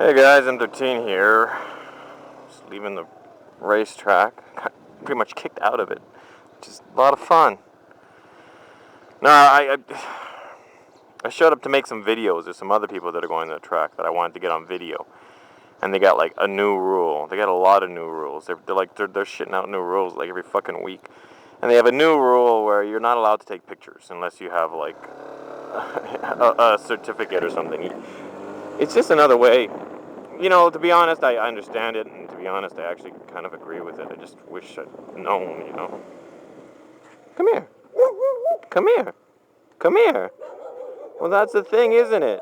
Hey guys, M13 here. Just leaving the racetrack. Got pretty much kicked out of it. Just a lot of fun. No, I showed up to make some videos. There's some other people that are going to the track that I wanted to get on video. And they got like a new rule. They got a lot of new rules. They're shitting out new rules like every fucking week. And they have a new rule where you're not allowed to take pictures unless you have like a certificate or something. It's just another way. You know, to be honest, I understand it, and to be honest, I actually kind of agree with it. I just wish I'd known, you know. Come here. Come here. Come here. Well, that's the thing, isn't it?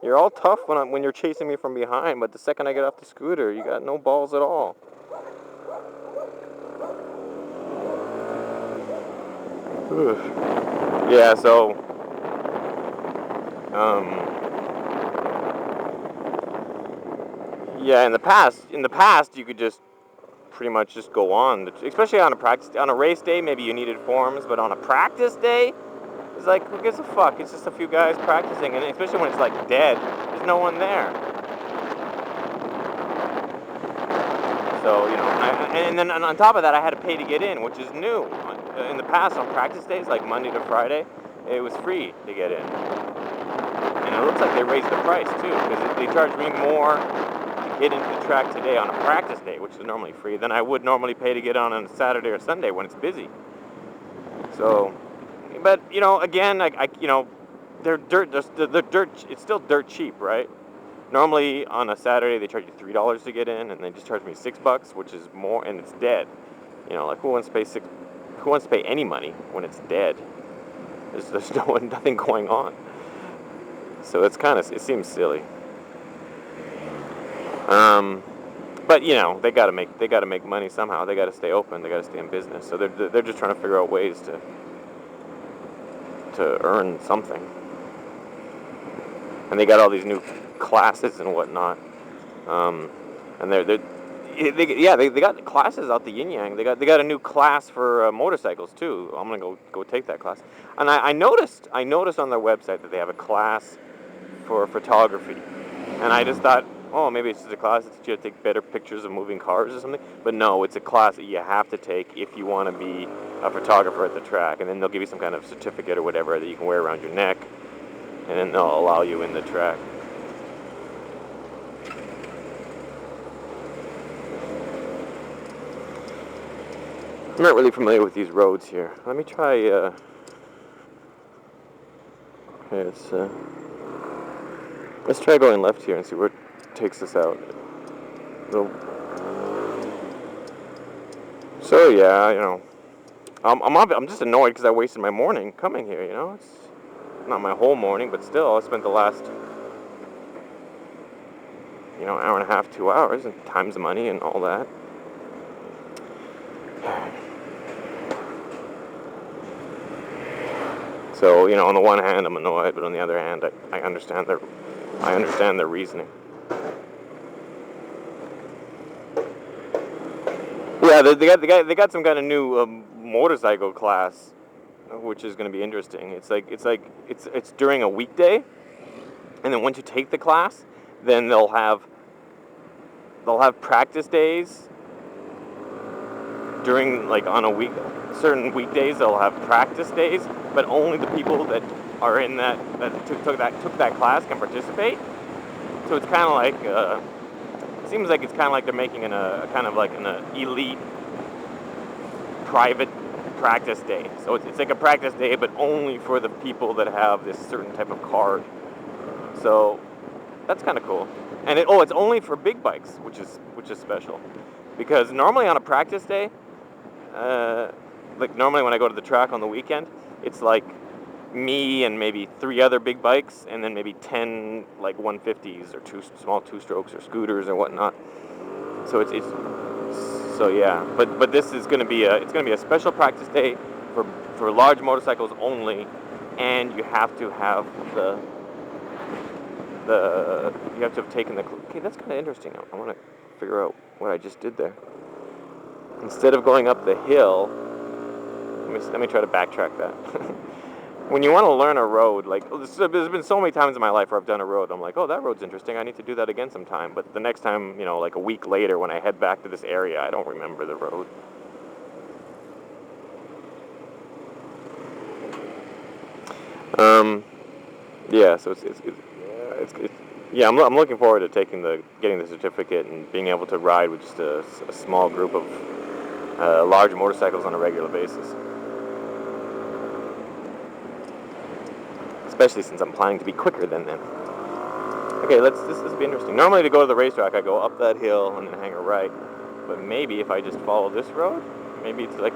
You're all tough when you're chasing me from behind, but the second I get off the scooter, you got no balls at all. Yeah, so, yeah, in the past, you could just pretty much just go on, especially on a race day. Maybe you needed forms, but on a practice day, it's like, who gives a fuck? It's just a few guys practicing, and especially when it's like dead, there's no one there. So, you know, and then on top of that, I had to pay to get in, which is new. In the past, on practice days, like Monday to Friday, it was free to get in. And it looks like they raised the price, too, because they charged me more to get into the track today on a practice day, which is normally free, than I would normally pay to get on a Saturday or Sunday when it's busy. So, but, you know, again, they're dirt, it's still dirt cheap, right? Normally on a Saturday they charge you $3 to get in, and they just charge me $6, which is more, and it's dead. You know, like who wants to pay any money when it's dead? There's nothing going on. So it seems silly. But you know, they gotta make money somehow. They gotta stay open. They gotta stay in business. So they're just trying to figure out ways to earn something. And they got all these new classes and whatnot, and they got classes out the yin yang. They got a new class for motorcycles too. I'm gonna go take that class. And I noticed on their website that they have a class for photography, and I just thought, oh, maybe it's just a class that you have to take better pictures of moving cars or something. But no, it's a class that you have to take if you want to be a photographer at the track, and then they'll give you some kind of certificate or whatever that you can wear around your neck, and then they'll allow you in the track. I'm not really familiar with these roads here. Let me try, let's try going left here and see where it takes us out. So yeah, you know, I'm just annoyed because I wasted my morning coming here, you know? It's not my whole morning, but still, I spent the last, you know, hour and a half, 2 hours, and time's money and all that. So, you know, on the one hand, I'm annoyed, but on the other hand, I understand their reasoning. Yeah, they got some kind of new motorcycle class, which is going to be interesting. It's during a weekday, and then once you take the class, then they'll have practice days during, like, on a week. Certain weekdays they'll have practice days, but only the people that are in that took that class can participate. So it's kind of like it seems like it's kind of like they're making an elite private practice day. So it's like a practice day, but only for the people that have this certain type of card. So that's kind of cool. And it's only for big bikes, which is special, because normally on a practice day, like normally when I go to the track on the weekend, it's like me and maybe 3 other big bikes, and then maybe 10 like 150s or 2 small 2-strokes or scooters or whatnot. So so yeah. But this is going to be a special practice day for large motorcycles only, and you have to have you have to have taken the. Okay, that's kind of interesting. I want to figure out what I just did there. Instead of going up the hill, let me try to backtrack that. when you want to learn a road, like, there's been so many times in my life where I've done a road, I'm like, oh, that road's interesting, I need to do that again sometime. But the next time, like a week later when I head back to this area, I don't remember the road. Yeah, so yeah, I'm looking forward to getting the certificate and being able to ride with just a small group of large motorcycles on a regular basis. Especially since I'm planning to be quicker than them. Okay, this will be interesting. Normally to go to the racetrack, I go up that hill and then hang a right. But maybe if I just follow this road, maybe it's like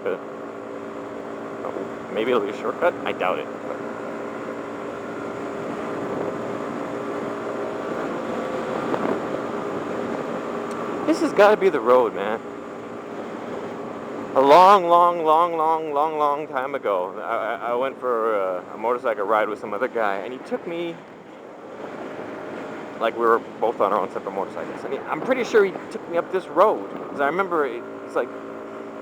maybe it'll be a shortcut. I doubt it. This has got to be the road, man. A long time ago, I went for a motorcycle ride with some other guy, and he took me, like we were both on our own separate motorcycles. And I'm pretty sure he took me up this road, because I remember it's like,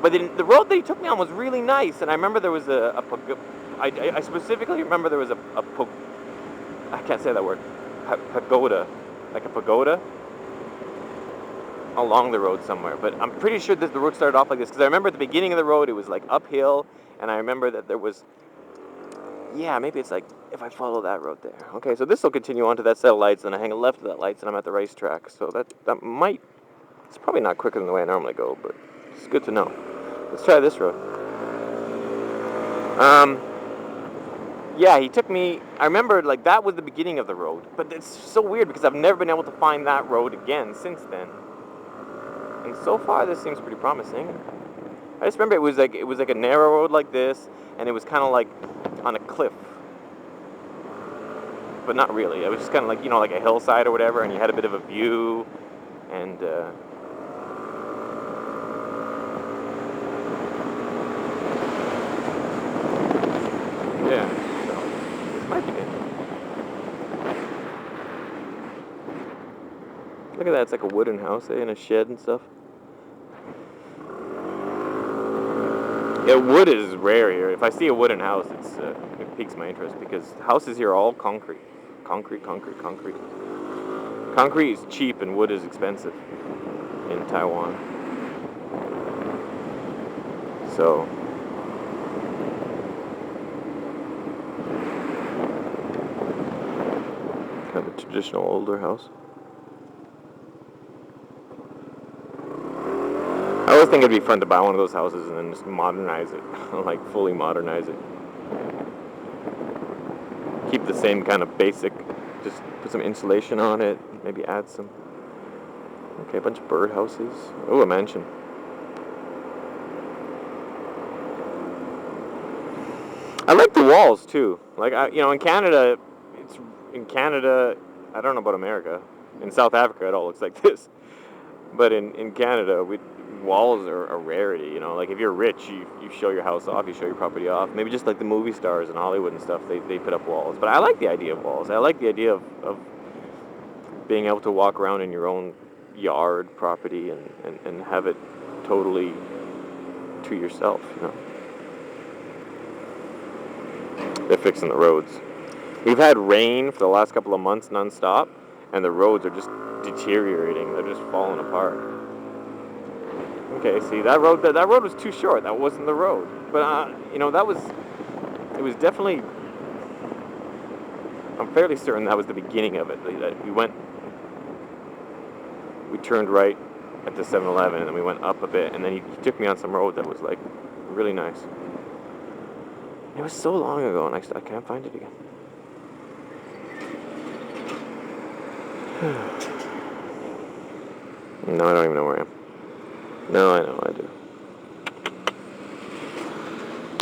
but the road that he took me on was really nice, and I remember there was I specifically remember there was I can't say that word, pagoda, like a pagoda, along the road somewhere, but I'm pretty sure that the road started off like this, because I remember at the beginning of the road it was like uphill, and I remember that there was, yeah, maybe it's like if I follow that road there. Okay, so this will continue on to that set of lights, and I hang a left of that lights, and I'm at the racetrack. So that might, it's probably not quicker than the way I normally go, but it's good to know. Let's try this road. Yeah, he took me, I remember like that was the beginning of the road, but it's so weird because I've never been able to find that road again since then. And so far, this seems pretty promising. I just remember it was like a narrow road like this, and it was kind of like on a cliff, but not really. It was just kind of like like a hillside or whatever, and you had a bit of a view, and yeah. So this might be good. Look at that! It's like a wooden house, and a shed and stuff. Yeah, wood is rare here. If I see a wooden house, it piques my interest because houses here are all concrete. Concrete. Concrete is cheap and wood is expensive in Taiwan. So, kind of a traditional older house. I always think it'd be fun to buy one of those houses and then just modernize it, like fully modernize it. Keep the same kind of basic, just put some insulation on it, maybe add some. Okay, a bunch of bird houses. Oh, a mansion. I like the walls too. Like in Canada, I don't know about America. In South Africa, it all looks like this. But in Canada, walls are a rarity. Like if you're rich, you show your house off, you show your property off. Maybe just like the movie stars in Hollywood and stuff, they put up walls. But I like the idea of walls. I like the idea of being able to walk around in your own yard, property, and have it totally to yourself. They're fixing the roads. We've had rain for the last couple of months nonstop, and the roads are just deteriorating. They're just falling apart. Okay, see that road was too short. That wasn't the road. But it was definitely. I'm fairly certain that was the beginning of it. We turned right at the 7-Eleven, and then we went up a bit, and then he took me on some road that was like really nice. It was so long ago, and I can't find it again. No, I don't even know where I am. No, I know, I do.